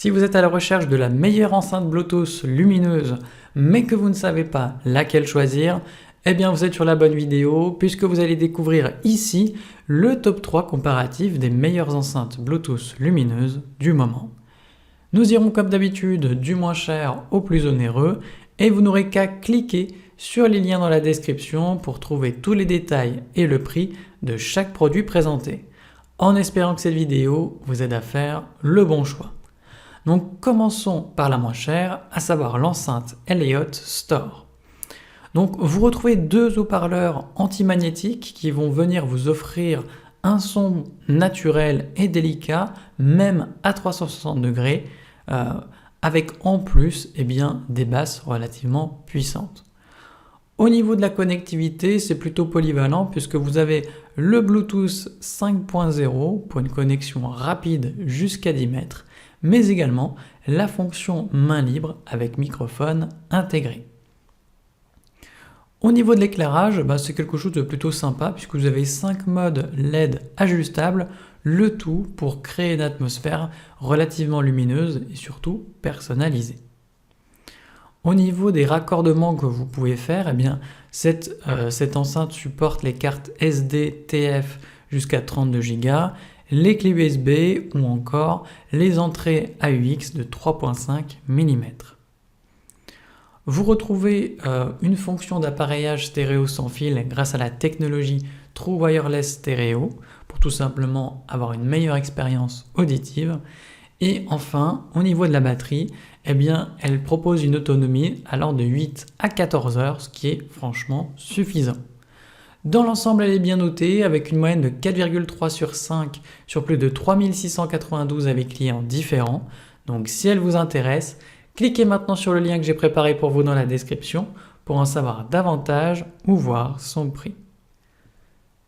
Si vous êtes à la recherche de la meilleure enceinte Bluetooth lumineuse, mais que vous ne savez pas laquelle choisir, eh bien vous êtes sur la bonne vidéo puisque vous allez découvrir ici le top 3 comparatif des meilleures enceintes Bluetooth lumineuses du moment. Nous irons comme d'habitude du moins cher au plus onéreux et vous n'aurez qu'à cliquer sur les liens dans la description pour trouver tous les détails et le prix de chaque produit présenté, en espérant que cette vidéo vous aide à faire le bon choix. Donc commençons par la moins chère, à savoir l'enceinte Elliott Store. Donc vous retrouvez deux haut-parleurs antimagnétiques qui vont venir vous offrir un son naturel et délicat, même à 360 degrés, avec en plus des basses relativement puissantes. Au niveau de la connectivité, c'est plutôt polyvalent puisque vous avez le Bluetooth 5.0 pour une connexion rapide jusqu'à 10 mètres, mais également la fonction main libre avec microphone intégré. Au niveau de l'éclairage, c'est quelque chose de plutôt sympa puisque vous avez 5 modes LED ajustables, le tout pour créer une atmosphère relativement lumineuse et surtout personnalisée. Au niveau des raccordements que vous pouvez faire, cette enceinte supporte les cartes SD, TF jusqu'à 32 Go, les clés USB ou encore les entrées AUX de 3.5 mm. Vous retrouvez une fonction d'appareillage stéréo sans fil grâce à la technologie True Wireless Stereo pour tout simplement avoir une meilleure expérience auditive. Et enfin, au niveau de la batterie, elle propose une autonomie allant de 8 à 14 heures, ce qui est franchement suffisant. Dans l'ensemble, elle est bien notée avec une moyenne de 4,3 sur 5 sur plus de 3692 avis clients différents. Donc si elle vous intéresse, cliquez maintenant sur le lien que j'ai préparé pour vous dans la description pour en savoir davantage ou voir son prix.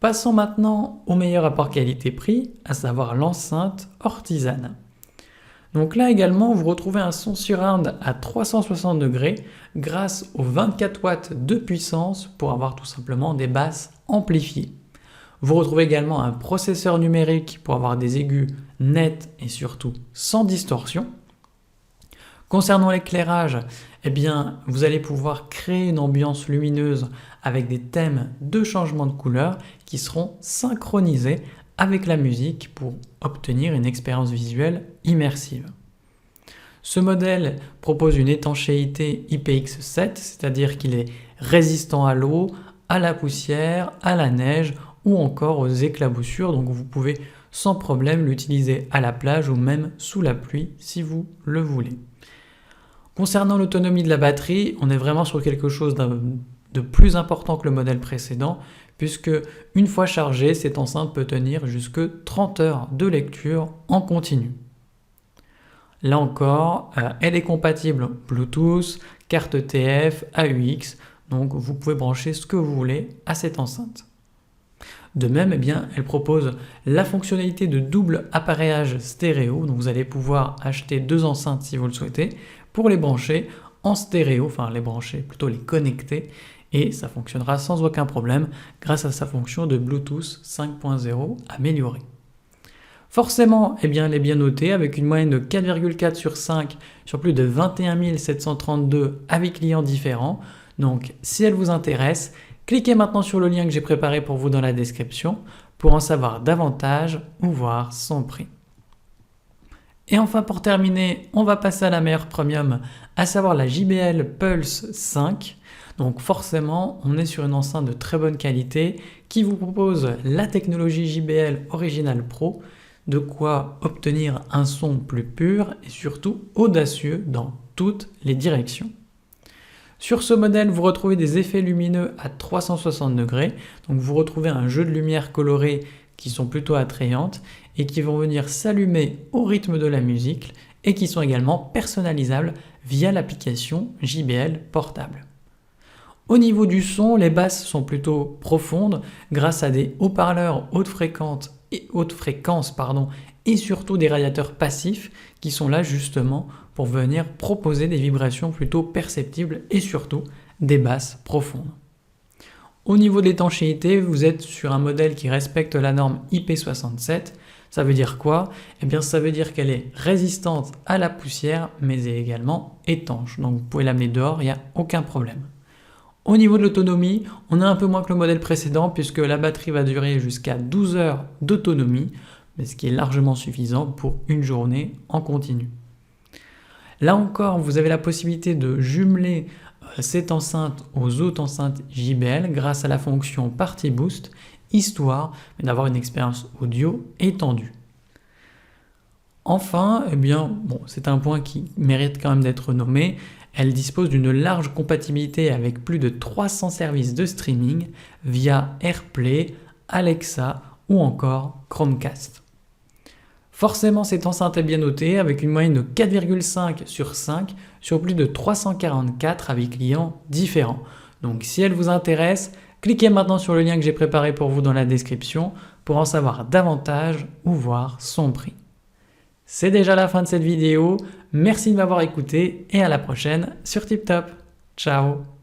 Passons maintenant au meilleur rapport qualité-prix, à savoir l'enceinte Ortisan. Donc là également, vous retrouvez un son surround à 360 degrés grâce aux 24 watts de puissance pour avoir tout simplement des basses amplifiées. Vous retrouvez également un processeur numérique pour avoir des aigus nets et surtout sans distorsion. Concernant l'éclairage, vous allez pouvoir créer une ambiance lumineuse avec des thèmes de changement de couleur qui seront synchronisés avec la musique pour obtenir une expérience visuelle immersive. Ce modèle propose une étanchéité IPX7, c'est-à-dire qu'il est résistant à l'eau, à la poussière, à la neige ou encore aux éclaboussures, donc vous pouvez sans problème l'utiliser à la plage ou même sous la pluie si vous le voulez. Concernant l'autonomie de la batterie, on est vraiment sur quelque chose de plus important que le modèle précédent, puisque une fois chargée, cette enceinte peut tenir jusque 30 heures de lecture en continu. Là encore, elle est compatible Bluetooth, carte TF, AUX, donc vous pouvez brancher ce que vous voulez à cette enceinte. De même, elle propose la fonctionnalité de double appareillage stéréo, donc vous allez pouvoir acheter deux enceintes si vous le souhaitez, pour les brancher en stéréo, les connecter, et ça fonctionnera sans aucun problème grâce à sa fonction de Bluetooth 5.0 améliorée. Forcément, elle est bien notée avec une moyenne de 4,4 sur 5 sur plus de 21 732 avis clients différents. Donc si elle vous intéresse, cliquez maintenant sur le lien que j'ai préparé pour vous dans la description pour en savoir davantage ou voir son prix. Et enfin pour terminer, on va passer à la meilleure premium, à savoir la JBL Pulse 5. Donc forcément, on est sur une enceinte de très bonne qualité qui vous propose la technologie JBL Original Pro, de quoi obtenir un son plus pur et surtout audacieux dans toutes les directions. Sur ce modèle, vous retrouvez des effets lumineux à 360 degrés, donc vous retrouvez un jeu de lumière colorée qui sont plutôt attrayantes et qui vont venir s'allumer au rythme de la musique et qui sont également personnalisables via l'application JBL Portable. Au niveau du son, les basses sont plutôt profondes grâce à des haut-parleurs haute fréquence et surtout des radiateurs passifs qui sont là justement pour venir proposer des vibrations plutôt perceptibles et surtout des basses profondes. Au niveau de l'étanchéité, vous êtes sur un modèle qui respecte la norme IP67, Ça veut dire quoi? Eh bien, ça veut dire qu'elle est résistante à la poussière, mais est également étanche. Donc, vous pouvez l'amener dehors, il n'y a aucun problème. Au niveau de l'autonomie, on a un peu moins que le modèle précédent puisque la batterie va durer jusqu'à 12 heures d'autonomie, mais ce qui est largement suffisant pour une journée en continu. Là encore, vous avez la possibilité de jumeler cette enceinte aux autres enceintes JBL grâce à la fonction Party Boost, histoire d'avoir une expérience audio étendue. Enfin, eh bien, c'est un point qui mérite quand même d'être nommé, elle dispose d'une large compatibilité avec plus de 300 services de streaming via AirPlay, Alexa ou encore Chromecast. Forcément, cette enceinte est bien notée avec une moyenne de 4,5 sur 5 sur plus de 344 avis clients différents. Donc si elle vous intéresse, cliquez maintenant sur le lien que j'ai préparé pour vous dans la description pour en savoir davantage ou voir son prix. C'est déjà la fin de cette vidéo, merci de m'avoir écouté et à la prochaine sur TipTop. Ciao!